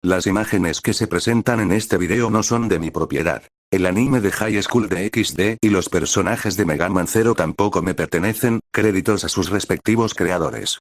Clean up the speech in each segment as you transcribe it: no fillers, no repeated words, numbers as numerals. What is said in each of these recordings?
Las imágenes que se presentan en este video no son de mi propiedad. El anime de High School de XD y los personajes de Mega Man Zero tampoco me pertenecen, créditos a sus respectivos creadores.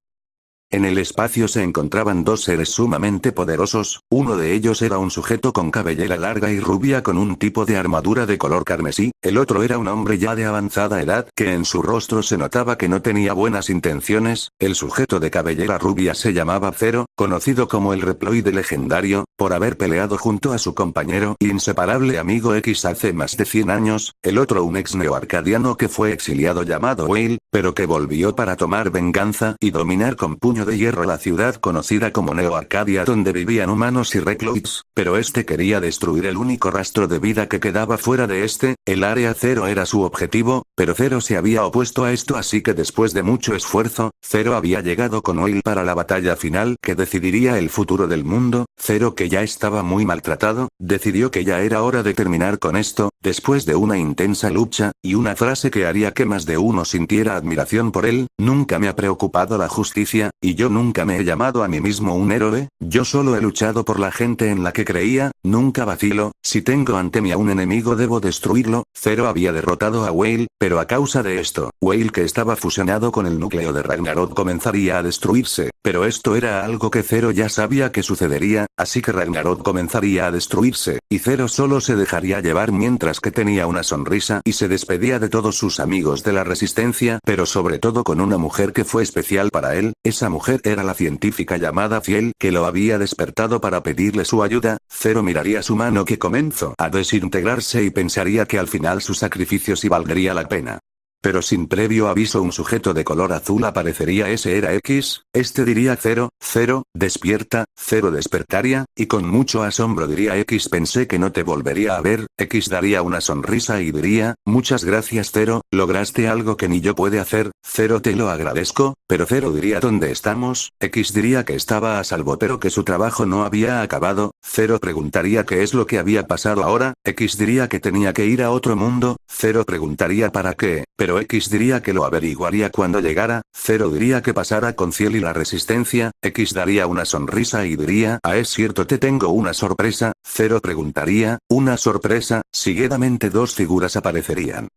En el espacio se encontraban dos seres sumamente poderosos, uno de ellos era un sujeto con cabellera larga y rubia con un tipo de armadura de color carmesí, el otro era un hombre ya de avanzada edad que en su rostro se notaba que no tenía buenas intenciones. El sujeto de cabellera rubia se llamaba Zero, conocido como el Reploide legendario, por haber peleado junto a su compañero y inseparable amigo X hace más de 100 años, el otro un ex neoarcadiano que fue exiliado llamado Whale, pero que volvió para tomar venganza y dominar con puño de hierro la ciudad conocida como Neo Arcadia donde vivían humanos y recluids, pero este quería destruir el único rastro de vida que quedaba fuera de este, el Área Cero era su objetivo, pero Zero se había opuesto a esto así que después de mucho esfuerzo, Zero había llegado con Oil para la batalla final que decidiría el futuro del mundo. Zero, que ya estaba muy maltratado, decidió que ya era hora de terminar con esto, después de una intensa lucha, y una frase que haría que más de uno sintiera admiración por él: nunca me ha preocupado la justicia, y yo nunca me he llamado a mí mismo un héroe, yo solo he luchado por la gente en la que creía, nunca vacilo, si tengo ante mí a un enemigo debo destruirlo. Zero había derrotado a Whale, pero a causa de esto, Whale, que estaba fusionado con el núcleo de Ragnarok, comenzaría a destruirse, pero esto era algo que Zero ya sabía que sucedería, así que Ragnarok comenzaría a destruirse, y Zero solo se dejaría llevar mientras que tenía una sonrisa y se despedía de todos sus amigos de la resistencia, pero sobre todo con una mujer que fue especial para él. Esa mujer era la científica llamada Fiel, que lo había despertado para pedirle su ayuda. Zero miraría su mano que comenzó a desintegrarse y pensaría que al final su sacrificio sí valdría la pena. Pero sin previo aviso un sujeto de color azul aparecería. Ese era X, este diría Zero, Zero, despierta. Zero despertaría, y con mucho asombro diría X: pensé que no te volvería a ver. X daría una sonrisa y diría: muchas gracias Zero, lograste algo que ni yo puede hacer. Zero: te lo agradezco, pero Zero diría: ¿dónde estamos? X diría que estaba a salvo pero que su trabajo no había acabado. Zero preguntaría qué es lo que había pasado ahora. X diría que tenía que ir a otro mundo. Zero preguntaría para qué, pero X diría que lo averiguaría cuando llegara. Zero diría que pasara con Ciel y la resistencia. X daría una sonrisa y diría: ah, es cierto, te tengo una sorpresa. Zero preguntaría: ¿una sorpresa? Seguidamente dos figuras aparecerían.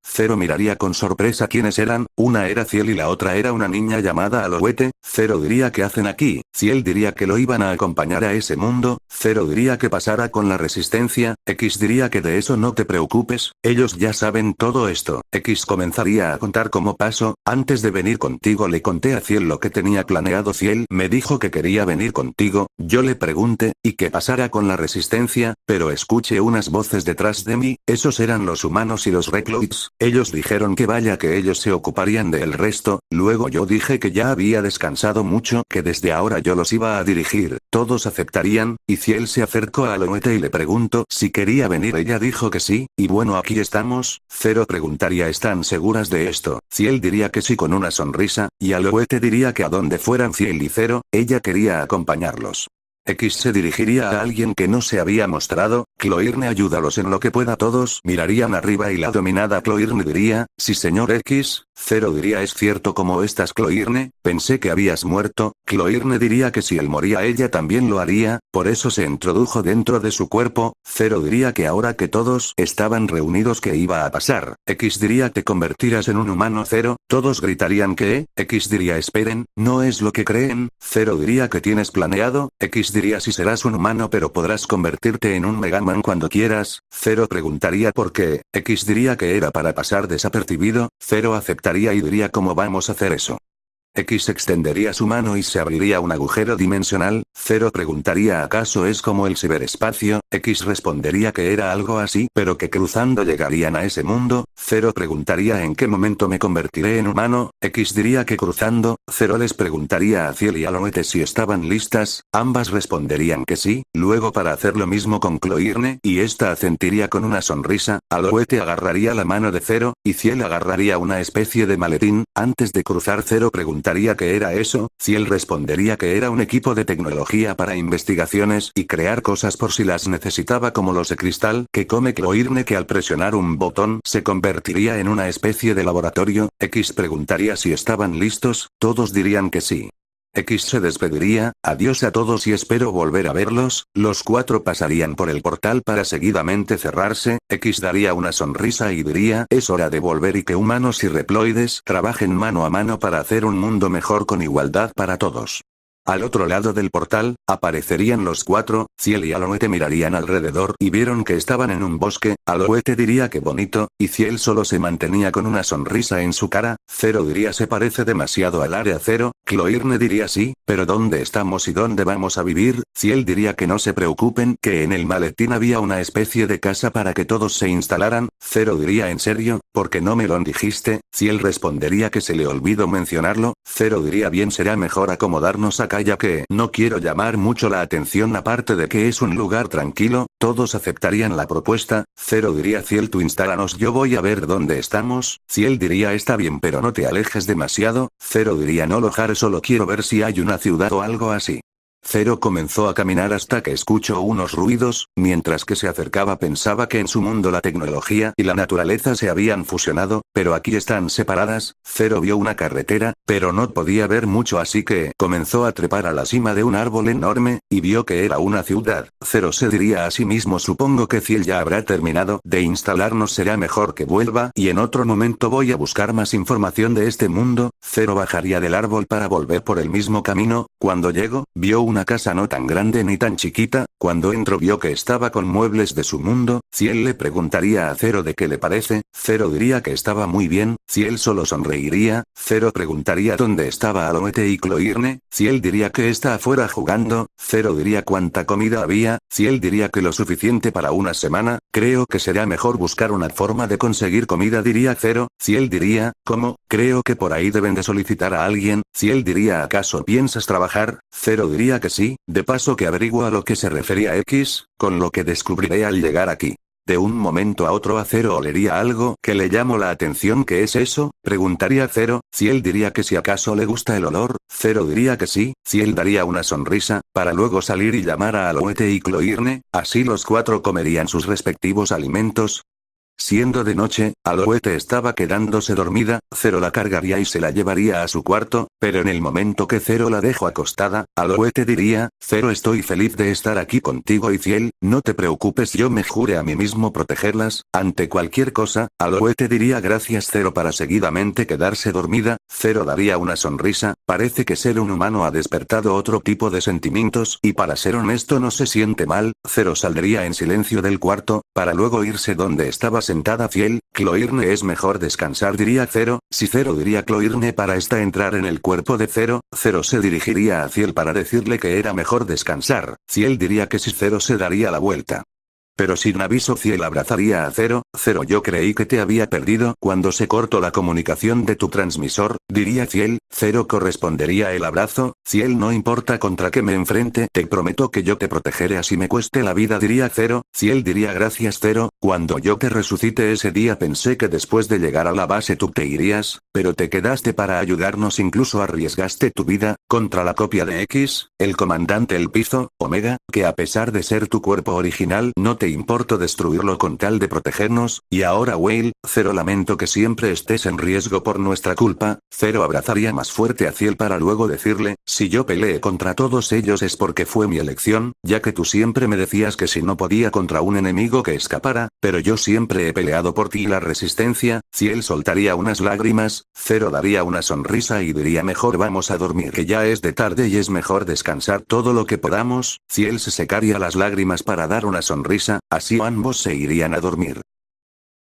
Zero miraría con sorpresa quiénes eran, una era Ciel y la otra era una niña llamada Alouette. Zero diría: ¿qué hacen aquí? Ciel diría que lo iban a acompañar a ese mundo. Zero diría que pasara con la resistencia. X diría que de eso no te preocupes, ellos ya saben todo esto. X comenzaría a contar cómo pasó: antes de venir contigo le conté a Ciel lo que tenía planeado. Ciel me dijo que quería venir contigo, yo le pregunté, ¿y qué pasara con la resistencia? Pero escuché unas voces detrás de mí, esos eran los humanos y los recluids. Ellos dijeron que vaya que ellos se ocuparían del resto, luego yo dije que ya había descansado mucho, que desde ahora yo los iba a dirigir, todos aceptarían, y Ciel se acercó a Alouette y le preguntó si quería venir. Ella dijo que sí, y bueno, aquí estamos. Zero preguntaría: ¿están seguras de esto? Ciel diría que sí con una sonrisa, y Alouette diría que a donde fueran Ciel y Zero, ella quería acompañarlos. X se dirigiría a alguien que no se había mostrado: Cloirne, ayúdalos en lo que pueda. Todos mirarían arriba y la dominada Cloirne diría: sí señor X. Zero diría: ¿es cierto cómo estás Cloirne? Pensé que habías muerto. Cloirne diría que si él moría ella también lo haría, por eso se introdujo dentro de su cuerpo. Zero diría que ahora que todos estaban reunidos, ¿qué iba a pasar? X diría: te convertirás en un humano. Zero, todos gritarían ¿qué? X diría: esperen, no es lo que creen. Zero diría: ¿qué tienes planeado? X diría: si serás un humano pero podrás convertirte en un Mega Man cuando quieras. Zero preguntaría por qué. X diría que era para pasar desapercibido. Zero aceptaría y diría: ¿cómo vamos a hacer eso? X extendería su mano y se abriría un agujero dimensional. Zero preguntaría: ¿acaso es como el ciberespacio? X respondería que era algo así, pero que cruzando llegarían a ese mundo. Zero preguntaría: ¿en qué momento me convertiré en humano? X diría que cruzando. Zero les preguntaría a Ciel y a Alouette si estaban listas, ambas responderían que sí, luego para hacer lo mismo con Cloirne, y esta asentiría con una sonrisa. Alouette agarraría la mano de Zero, y Ciel agarraría una especie de maletín. Antes de cruzar, Zero preguntaría qué era eso. Ciel respondería que era un equipo de tecnología para investigaciones y crear cosas por si las necesitaba, como los de cristal que come Cloirne, que al presionar un botón se convertiría en una especie de laboratorio. X preguntaría si estaban listos, todos dirían que sí. X se despediría, adiós a todos y espero volver a verlos, los cuatro pasarían por el portal para seguidamente cerrarse, X daría una sonrisa y diría es hora de volver y que humanos y reploides trabajen mano a mano para hacer un mundo mejor con igualdad para todos. Al otro lado del portal, aparecerían los cuatro, Ciel y Aloete mirarían alrededor y vieron que estaban en un bosque, Aloete diría que bonito, y Ciel solo se mantenía con una sonrisa en su cara, Zero diría se parece demasiado al área 0, Cloirne diría sí, pero ¿dónde estamos y dónde vamos a vivir? Ciel diría que no se preocupen, que en el maletín había una especie de casa para que todos se instalaran, Zero diría ¿en serio? ¿Por qué no me lo dijiste? Ciel respondería que se le olvidó mencionarlo, Zero diría bien será mejor acomodarnos acá ya que no quiero llamar mucho la atención aparte de que es un lugar tranquilo, todos aceptarían la propuesta, Zero diría Ciel tú instálanos yo voy a ver dónde estamos, Ciel diría está bien pero no te alejes demasiado, Zero diría no Lohar solo quiero ver si hay una ciudad o algo así. Zero comenzó a caminar hasta que escuchó unos ruidos, mientras que se acercaba pensaba que en su mundo la tecnología y la naturaleza se habían fusionado, pero aquí están separadas, Zero vio una carretera, pero no podía ver mucho así que comenzó a trepar a la cima de un árbol enorme, y vio que era una ciudad, Zero se diría a sí mismo supongo que Ciel ya habrá terminado de instalarnos será mejor que vuelva y en otro momento voy a buscar más información de este mundo, Zero bajaría del árbol para volver por el mismo camino, cuando llegó, vio una casa no tan grande ni tan chiquita, cuando entró vio que estaba con muebles de su mundo, Ciel le preguntaría a Zero de qué le parece, Zero diría que estaba muy bien, Ciel solo sonreiría, Zero preguntaría dónde estaba Aloete y Cloirne, Ciel diría que está afuera jugando, Zero diría cuánta comida había, Ciel diría que lo suficiente para una semana, creo que será mejor buscar una forma de conseguir comida diría Zero, Ciel diría, ¿cómo? Creo que por ahí deben de solicitar a alguien, Ciel diría ¿acaso piensas trabajar? Zero diría que sí, de paso que averigua a lo que se refería X, con lo que descubriré al llegar aquí. De un momento a otro a Zero olería algo que le llamó la atención ¿qué es eso? Preguntaría Zero, Ciel diría que si acaso le gusta el olor, Zero diría que sí, Ciel daría una sonrisa, para luego salir y llamar a Aloete y Cloirne, así los cuatro comerían sus respectivos alimentos. Siendo de noche, Aloete estaba quedándose dormida, Zero la cargaría y se la llevaría a su cuarto, pero en el momento que Zero la dejó acostada, Aloete diría, Zero estoy feliz de estar aquí contigo y Ciel, no te preocupes yo me juré a mí mismo protegerlas, ante cualquier cosa, Aloete diría gracias Zero para seguidamente quedarse dormida, Zero daría una sonrisa, parece que ser un humano ha despertado otro tipo de sentimientos y para ser honesto no se siente mal, Zero saldría en silencio del cuarto, para luego irse donde estaba sentada Ciel, Cloirne es mejor descansar diría Zero, si Zero diría Cloirne para esta entrar en el cuerpo de Zero, Zero se dirigiría a Ciel para decirle que era mejor descansar, Ciel diría que si Zero se daría la vuelta. Pero sin aviso Ciel abrazaría a Zero, Zero yo creí que te había perdido cuando se cortó la comunicación de tu transmisor, diría Ciel, Zero correspondería el abrazo, Ciel no importa contra qué me enfrente te prometo que yo te protegeré así me cueste la vida diría Zero, Ciel diría gracias Zero, cuando yo te resucité ese día pensé que después de llegar a la base tú te irías, pero te quedaste para ayudarnos incluso arriesgaste tu vida, contra la copia de X, el comandante El Piso, Omega, que a pesar de ser tu cuerpo original no te importó destruirlo con tal de protegernos, y ahora Whale, Zero lamento que siempre estés en riesgo por nuestra culpa, Zero abrazaría más fuerte a Ciel para luego decirle, si yo peleé contra todos ellos es porque fue mi elección, ya que tú siempre me decías que si no podía contra un enemigo que escapara, pero yo siempre he peleado por ti y la resistencia, Ciel soltaría unas lágrimas, Zero daría una sonrisa y diría mejor vamos a dormir que ya es de tarde y es mejor descansar todo lo que podamos, Ciel se secaría las lágrimas para dar una sonrisa, así ambos se irían a dormir.